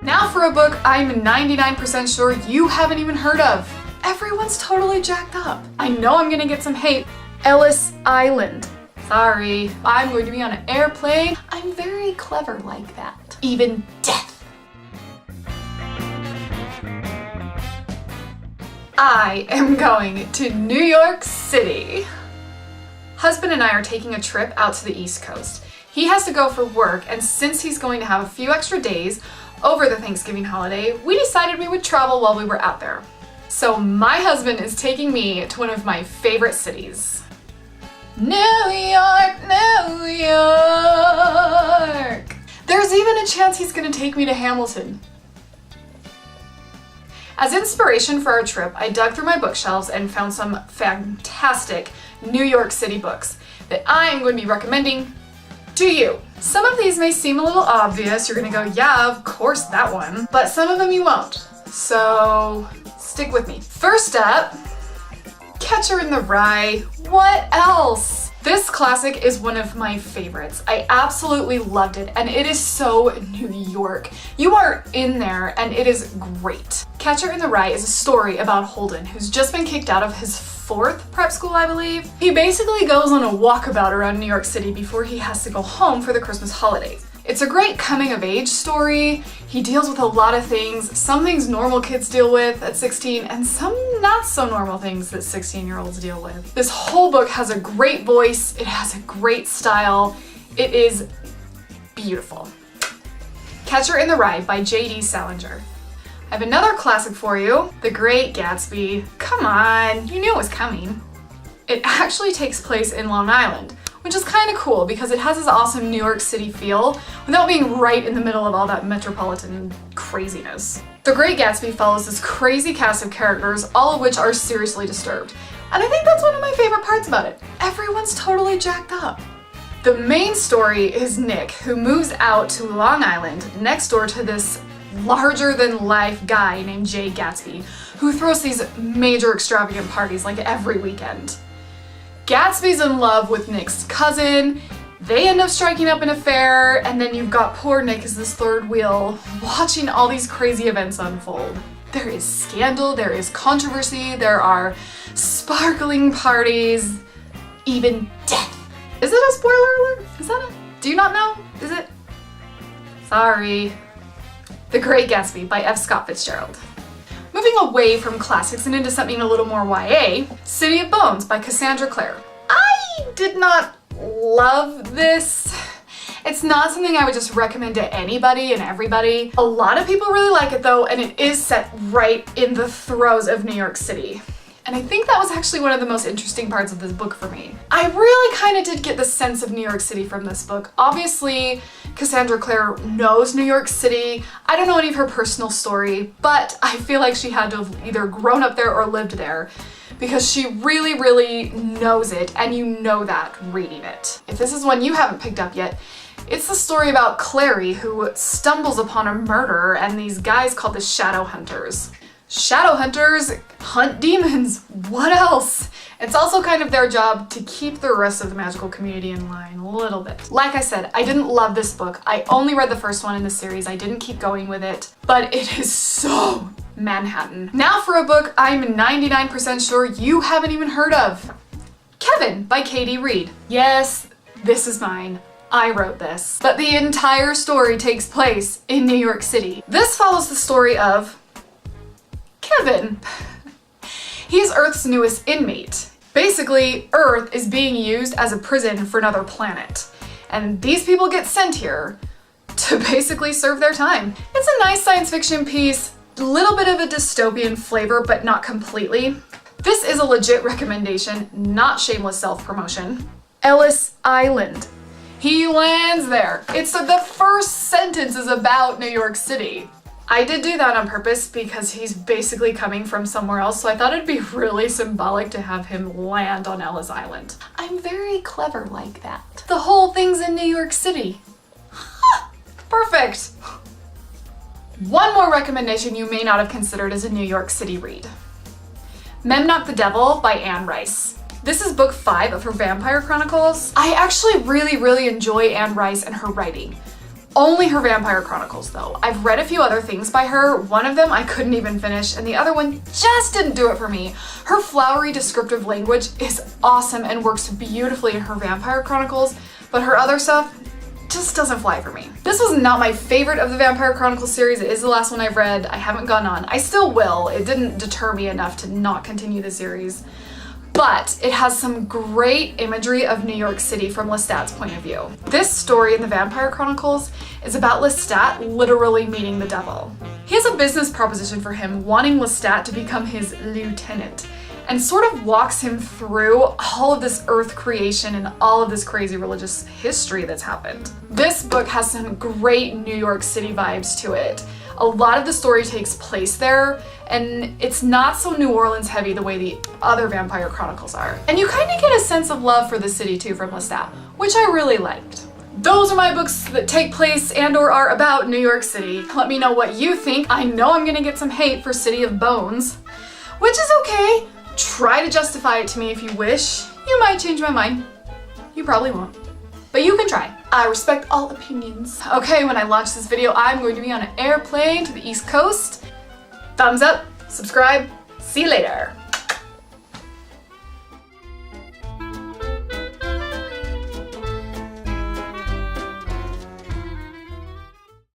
Now for a book I'm 99% sure you haven't even heard of. Everyone's totally jacked up. I know I'm gonna get some hate. Ellis Island. Sorry, I'm going to be on an airplane. I'm very clever like that. Even death. I am going to New York City. Husband and I are taking a trip out to the East Coast. He has to go for work, and since he's going to have a few extra days over the Thanksgiving holiday, we decided we would travel while we were out there. So my husband is taking me to one of my favorite cities. New York, New York. There's even a chance he's gonna take me to Hamilton. As inspiration for our trip, I dug through my bookshelves and found some fantastic New York City books that I am going to be recommending to you. Some of these may seem a little obvious. You're gonna go, yeah, of course that one. But some of them you won't. So stick with me. First up, Catcher in the Rye. What else? This classic is one of my favorites. I absolutely loved it, and it is so New York. You are in there, and it is great. Catcher in the Rye is a story about Holden, who's just been kicked out of his 4th prep school, I believe. He basically goes on a walkabout around New York City before he has to go home for the Christmas holidays. It's a great coming-of-age story. He deals with a lot of things. Some things normal kids deal with at 16, and some not so normal things that 16-year-olds deal with. This whole book has a great voice. It has a great style. It is beautiful. Catcher in the Rye by J.D. Salinger. I have another classic for you, The Great Gatsby. Come on, you knew it was coming. It actually takes place in Long Island, which is kind of cool because it has this awesome New York City feel without being right in the middle of all that metropolitan craziness. The Great Gatsby follows this crazy cast of characters, all of which are seriously disturbed. And I think that's one of my favorite parts about it. Everyone's totally jacked up. The main story is Nick, who moves out to Long Island next door to this larger-than-life guy named Jay Gatsby, who throws these major extravagant parties like every weekend. Gatsby's in love with Nick's cousin, they end up striking up an affair, and then you've got poor Nick as this third wheel, watching all these crazy events unfold. There is scandal, there is controversy, there are sparkling parties, even death. Is it a spoiler alert? Is that it? Do you not know? Is it? Sorry. The Great Gatsby by F. Scott Fitzgerald. Moving away from classics and into something a little more YA, City of Bones by Cassandra Clare. I did not love this. It's not something I would just recommend to anybody and everybody. A lot of people really like it though, and it is set right in the throes of New York City. And I think that was actually one of the most interesting parts of this book for me. I really kind of did get the sense of New York City from this book. Obviously, Cassandra Clare knows New York City. I don't know any of her personal story, but I feel like she had to have either grown up there or lived there because she really, really knows it, and you know that reading it. If this is one you haven't picked up yet, it's the story about Clary, who stumbles upon a murder and these guys called the Shadow Hunters. Shadow Hunters hunt demons. What else? It's also kind of their job to keep the rest of the magical community in line a little bit. Like I said, I didn't love this book. I only read the first one in the series. I didn't keep going with it, but it is so Manhattan. Now for a book I'm 99% sure you haven't even heard of. Kevin by Katie Reed. Yes, this is mine. I wrote this. But the entire story takes place in New York City. This follows the story of Kevin. He's Earth's newest inmate. Basically, Earth is being used as a prison for another planet. And these people get sent here to basically serve their time. It's a nice science fiction piece, a little bit of a dystopian flavor, but not completely. This is a legit recommendation, not shameless self-promotion. Ellis Island. He lands there. It's the first sentence is about New York City. I did do that on purpose because he's basically coming from somewhere else, so I thought it'd be really symbolic to have him land on Ellis Island. I'm very clever like that. The whole thing's in New York City. Perfect. One more recommendation you may not have considered as a New York City read. Memnoch the Devil by Anne Rice. This is book 5 of her Vampire Chronicles. I actually really enjoy Anne Rice and her writing. only her Vampire Chronicles though. I've read a few other things by her. One of them I couldn't even finish and the other one just didn't do it for me. Her flowery descriptive language is awesome and works beautifully in her Vampire Chronicles, but her other stuff just doesn't fly for me. This was not my favorite of the Vampire Chronicles series. It is the last one I've read. I haven't gone on. I still will. It didn't deter me enough to not continue the series. But it has some great imagery of New York City from Lestat's point of view. This story in the Vampire Chronicles is about Lestat literally meeting the devil. He has a business proposition for him, wanting Lestat to become his lieutenant, and sort of walks him through all of this earth creation and all of this crazy religious history that's happened. This book has some great New York City vibes to it. A lot of the story takes place there, and it's not so New Orleans heavy the way the other Vampire Chronicles are. And you kind of get a sense of love for the city too from Lestat, which I really liked. Those are my books that take place and or are about New York City. Let me know what you think. I know I'm gonna get some hate for City of Bones, which is okay. Try to justify it to me if you wish. You might change my mind. You probably won't. But you can try. I respect all opinions. Okay, when I launch this video, I'm going to be on an airplane to the East Coast. Thumbs up, subscribe, see you later.